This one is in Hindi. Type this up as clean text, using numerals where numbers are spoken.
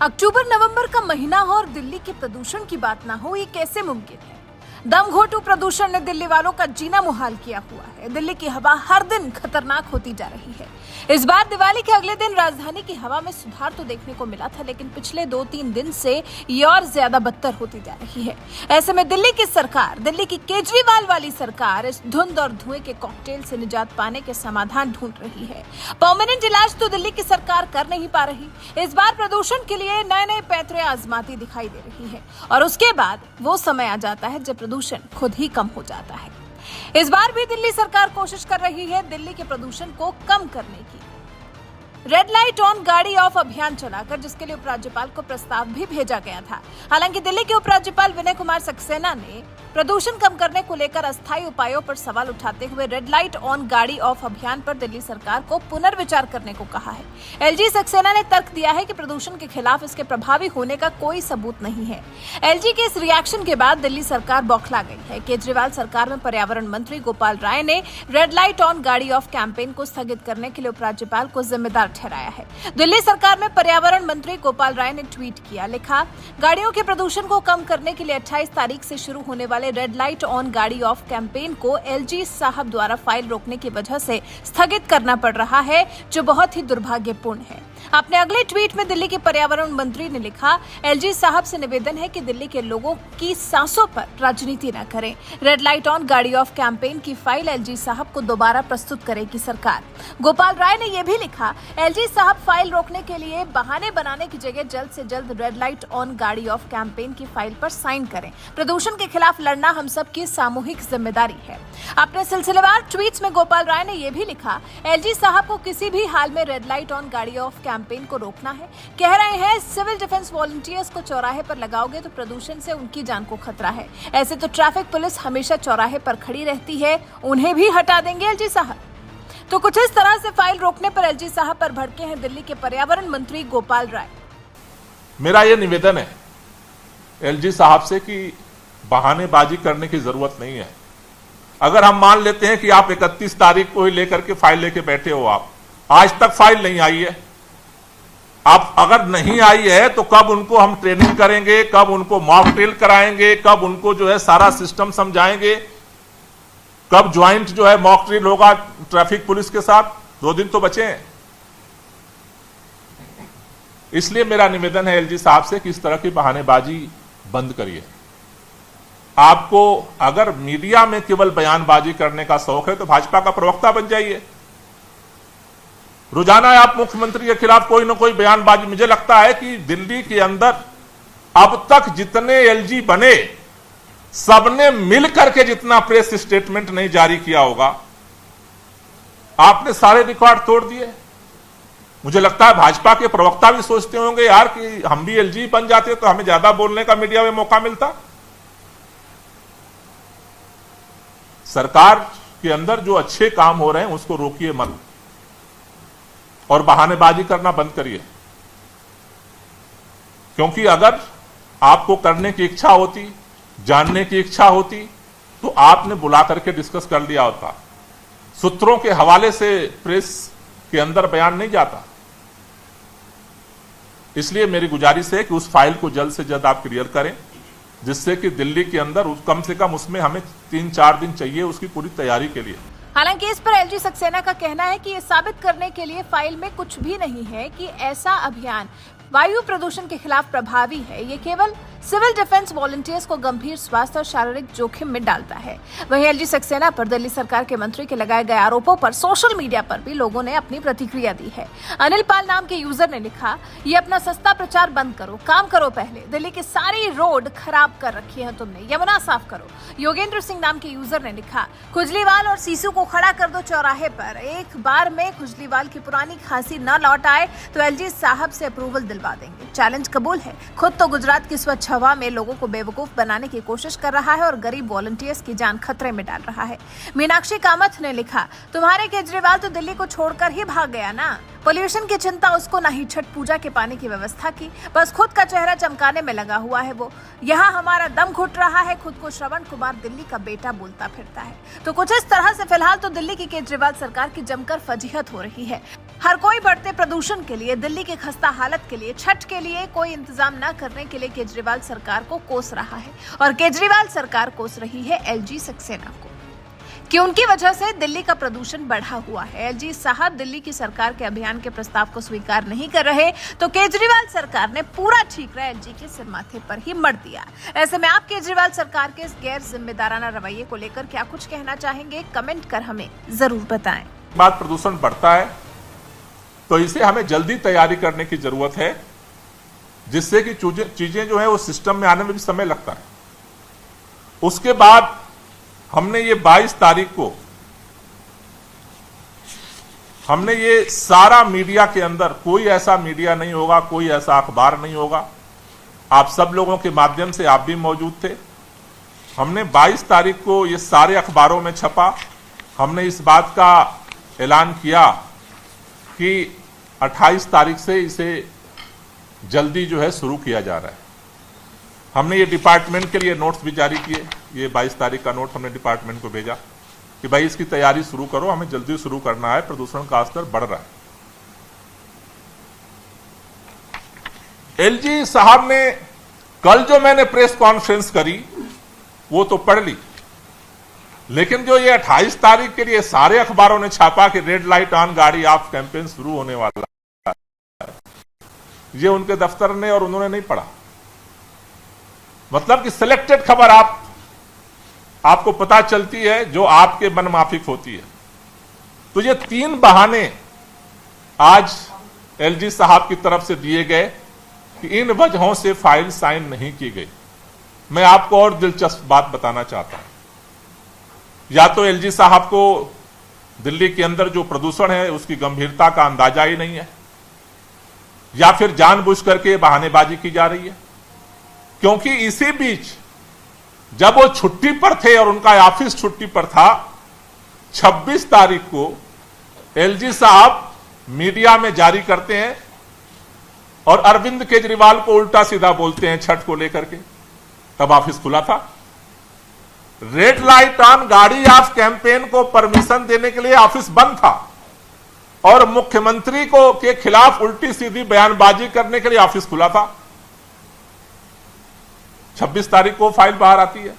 अक्टूबर नवंबर का महीना हो और दिल्ली के प्रदूषण की बात ना हो, ये कैसे मुमकिन है। दम घोटू प्रदूषण ने दिल्ली वालों का जीना मुहाल किया हुआ है। दिल्ली की हवा हर दिन खतरनाक होती जा रही है। इस बार दिवाली के अगले दिन राजधानी की हवा में सुधार तो देखने को मिला था, लेकिन पिछले 2-3 दिन से ये और ज्यादा बदतर होती जा रही है। ऐसे में दिल्ली की सरकार, दिल्ली की केजरीवाल वाली सरकार इस धुंध और धुएं के कॉकटेल से निजात पाने के समाधान ढूंढ रही है। परमानेंट इलाज तो दिल्ली की सरकार कर नहीं पा रही। इस बार प्रदूषण के लिए नए नए पैंतरे आजमाती दिखाई दे रही है और उसके बाद वो समय आ जाता है जब प्रदूषण खुद ही कम हो जाता है। इस बार भी दिल्ली सरकार कोशिश कर रही है दिल्ली के प्रदूषण को कम करने की। रेड लाइट ऑन गाड़ी ऑफ अभियान चलाकर, जिसके लिए उपराज्यपाल को प्रस्ताव भी भेजा गया था। हालांकि दिल्ली के उपराज्यपाल विनय कुमार सक्सेना ने प्रदूषण कम करने को लेकर अस्थायी उपायों पर सवाल उठाते हुए रेड लाइट ऑन गाड़ी ऑफ अभियान पर दिल्ली सरकार को पुनर्विचार करने को कहा है। एलजी सक्सेना ने तर्क दिया है कि प्रदूषण के खिलाफ इसके प्रभावी होने का कोई सबूत नहीं है। एलजी के इस रिएक्शन के बाद दिल्ली सरकार बौखला गई है। केजरीवाल सरकार में पर्यावरण मंत्री गोपाल राय ने रेड लाइट ऑन गाड़ी ऑफ कैंपेन को स्थगित करने के लिए उपराज्यपाल को जिम्मेदार ठहराया है। दिल्ली सरकार में पर्यावरण मंत्री गोपाल राय ने ट्वीट किया, लिखा, गाड़ियों के प्रदूषण को कम करने के लिए 28 तारीख से शुरू होने वाले रेड लाइट ऑन गाड़ी ऑफ कैंपेन को एलजी साहब द्वारा फाइल रोकने की वजह से स्थगित करना पड़ रहा है, जो बहुत ही दुर्भाग्यपूर्ण है। अपने अगले ट्वीट में दिल्ली के पर्यावरण मंत्री ने लिखा, एलजी साहब से निवेदन है कि दिल्ली के लोगों की सांसों पर राजनीति न करें। रेड लाइट ऑन गाड़ी ऑफ कैंपेन की फाइल एलजी साहब को दोबारा प्रस्तुत करेगी सरकार। गोपाल राय ने यह भी लिखा, एलजी साहब फाइल रोकने के लिए बहाने बनाने की जगह जल्द से जल्द रेड लाइट ऑन गाड़ी ऑफ कैंपेन की फाइल पर साइन करें। प्रदूषण के खिलाफ लड़ना हम सब की सामूहिक जिम्मेदारी है। अपने सिलसिलेवार ट्वीट्स में गोपाल राय ने यह भी लिखा, एलजी साहब को किसी भी हाल में रेड लाइट ऑन गाड़ी ऑफ कैंपेन को रोकना है। कह रहे हैं सिविल डिफेंस वॉलंटियर्स को चौराहे पर लगाओगे तो प्रदूषण से उनकी जान को खतरा है। ऐसे तो ट्रैफिक पुलिस हमेशा चौराहे पर खड़ी रहती है, उन्हें भी हटा देंगे एलजी साहब। तो कुछ इस तरह से फाइल रोकने पर एलजी साहब पर भड़के हैं दिल्ली के पर्यावरण मंत्री गोपाल राय। मेरा यह निवेदन है एलजी साहब से कि बहानेबाजी करने की जरूरत नहीं है। अगर हम मान लेते हैं कि आप 31 तारीख को ही लेकर के फाइल लेके बैठे हो, आप आज तक फाइल नहीं आई है। आप अगर नहीं आई है तो कब उनको हम ट्रेनिंग करेंगे, कब उनको मॉक ड्रिल कराएंगे, कब उनको जो है सारा सिस्टम समझाएंगे, कब ज्वाइंट जो है मॉक ड्रिल होगा ट्रैफिक पुलिस के साथ। 2 दिन तो बचे हैं। इसलिए मेरा निवेदन है एलजी साहब से कि इस तरह की बहानेबाजी बंद करिए। आपको अगर मीडिया में केवल बयानबाजी करने का शौक है तो भाजपा का प्रवक्ता बन जाइए। रोजाना आप मुख्यमंत्री के खिलाफ कोई ना कोई बयानबाजी। मुझे लगता है कि दिल्ली के अंदर अब तक जितने एलजी बने, सबने मिलकर के जितना प्रेस स्टेटमेंट नहीं जारी किया होगा, आपने सारे रिकॉर्ड तोड़ दिए। मुझे लगता है भाजपा के प्रवक्ता भी सोचते होंगे, यार कि हम भी एलजी बन जाते तो हमें ज्यादा बोलने का मीडिया में मौका मिलता। सरकार के अंदर जो अच्छे काम हो रहे हैं उसको रोकिए मत और बहानेबाजी करना बंद करिए। क्योंकि अगर आपको करने की इच्छा होती, जानने की इच्छा होती, तो आपने बुला करके डिस्कस कर लिया होता। सूत्रों के हवाले से प्रेस के अंदर बयान नहीं जाता। इसलिए मेरी गुजारिश है कि उस फाइल को जल्द से जल्द आप क्लियर करें, जिससे कि दिल्ली के अंदर कम से कम उसमें हमें 3-4 दिन चाहिए उसकी पूरी तैयारी के लिए। हालांकि इस पर एलजी सक्सेना का कहना है कि ये साबित करने के लिए फाइल में कुछ भी नहीं है कि ऐसा अभियान वायु प्रदूषण के खिलाफ प्रभावी है। ये केवल सिविल डिफेंस वॉलंटियर्स को गंभीर स्वास्थ्य और शारीरिक जोखिम में डालता है। वहीं एलजी सक्सेना पर दिल्ली सरकार के मंत्री के लगाए गए आरोपों पर सोशल मीडिया पर भी लोगों ने अपनी प्रतिक्रिया दी है। अनिल पाल नाम के यूजर ने लिखा, ये अपना सस्ता प्रचार बंद करो, काम करो पहले। दिल्ली की सारी रोड खराब कर रखी है तुमने, यमुना साफ करो। योगेंद्र सिंह नाम के यूजर ने लिखा, खुजलीवाल और सीसू को खड़ा कर दो चौराहे पर। एक बार में खुजलीवाल की पुरानी खांसी न लौट आए तो एलजी साहब से अप्रूवल दिलवा देंगे। चैलेंज कबूल है। खुद तो गुजरात की स्वच्छ हवा में लोगों को बेवकूफ बनाने की कोशिश कर रहा है और गरीब वॉलंटियर्स की जान खतरे में डाल रहा है। मीनाक्षी कामत ने लिखा, तुम्हारे केजरीवाल तो दिल्ली को छोड़कर ही भाग गया ना। पोल्यूशन की चिंता उसको ना ही छठ पूजा के पानी की व्यवस्था की, बस खुद का चेहरा चमकाने में लगा हुआ है वो। यहाँ हमारा दम घुट रहा है, खुद को श्रवण कुमार दिल्ली का बेटा बोलता फिरता है। तो कुछ इस तरह से फिलहाल तो दिल्ली की केजरीवाल सरकार की जमकर फजीहत हो रही है। हर कोई बढ़ते प्रदूषण के लिए, दिल्ली की खस्ता हालत के लिए, छठ के लिए कोई इंतजाम न करने के लिए केजरीवाल सरकार को कोस रहा है, और केजरीवाल सरकार कोस रही है एलजी सक्सेना को कि उनकी वजह से दिल्ली का प्रदूषण बढ़ा हुआ है। एलजी साहब दिल्ली की सरकार के अभियान के प्रस्ताव को स्वीकार नहीं कर रहे, तो केजरीवाल सरकार ने पूरा ठीकरा एलजी के सिर माथे पर ही मर दिया। ऐसे में आप केजरीवाल सरकार के इस गैर जिम्मेदाराना रवैये को लेकर क्या कुछ कहना चाहेंगे, कमेंट कर हमें जरूर बताएं। बात प्रदूषण बढ़ता है तो इसे हमें जल्दी तैयारी करने की जरूरत है, जिससे कि चीजें जो है वो सिस्टम में आने में भी समय लगता है। उसके बाद हमने ये 22 तारीख को हमने ये सारा मीडिया के अंदर, कोई ऐसा मीडिया नहीं होगा, कोई ऐसा अखबार नहीं होगा, आप सब लोगों के माध्यम से आप भी मौजूद थे। हमने 22 तारीख को ये सारे अखबारों में छपा। हमने इस बात का ऐलान किया कि 28 तारीख से इसे जल्दी जो है शुरू किया जा रहा है। हमने ये डिपार्टमेंट के लिए नोट्स भी जारी किए। ये 22 तारीख का नोट हमने डिपार्टमेंट को भेजा कि भाई इसकी तैयारी शुरू करो, हमें जल्दी शुरू करना है, प्रदूषण का स्तर बढ़ रहा है। एलजी साहब ने कल जो मैंने प्रेस कॉन्फ्रेंस करी वो तो पढ़ ली, लेकिन जो ये 28 तारीख के लिए सारे अखबारों ने छापा कि रेड लाइट ऑन गाड़ी ऑफ कैंपेन शुरू होने वाला है, ये उनके दफ्तर ने और उन्होंने नहीं पढ़ा। मतलब कि सिलेक्टेड खबर आपको पता चलती है जो आपके मनमाफिक होती है। तो ये 3 बहाने आज एलजी साहब की तरफ से दिए गए कि इन वजहों से फाइल साइन नहीं की गई। मैं आपको और दिलचस्प बात बताना चाहता हूं, या तो एलजी साहब को दिल्ली के अंदर जो प्रदूषण है उसकी गंभीरता का अंदाजा ही नहीं है, या फिर जानबूझ करके बहानेबाजी की जा रही है। क्योंकि इसी बीच जब वो छुट्टी पर थे और उनका ऑफिस छुट्टी पर था, 26 तारीख को एलजी साहब मीडिया में जारी करते हैं और अरविंद केजरीवाल को उल्टा सीधा बोलते हैं छठ को लेकर के। तब ऑफिस खुला था। रेड लाइट ऑन गाड़ी ऑफ कैंपेन को परमिशन देने के लिए ऑफिस बंद था और मुख्यमंत्री को के खिलाफ उल्टी सीधी बयानबाजी करने के लिए ऑफिस खुला था। 26 तारीख को फाइल बाहर आती है।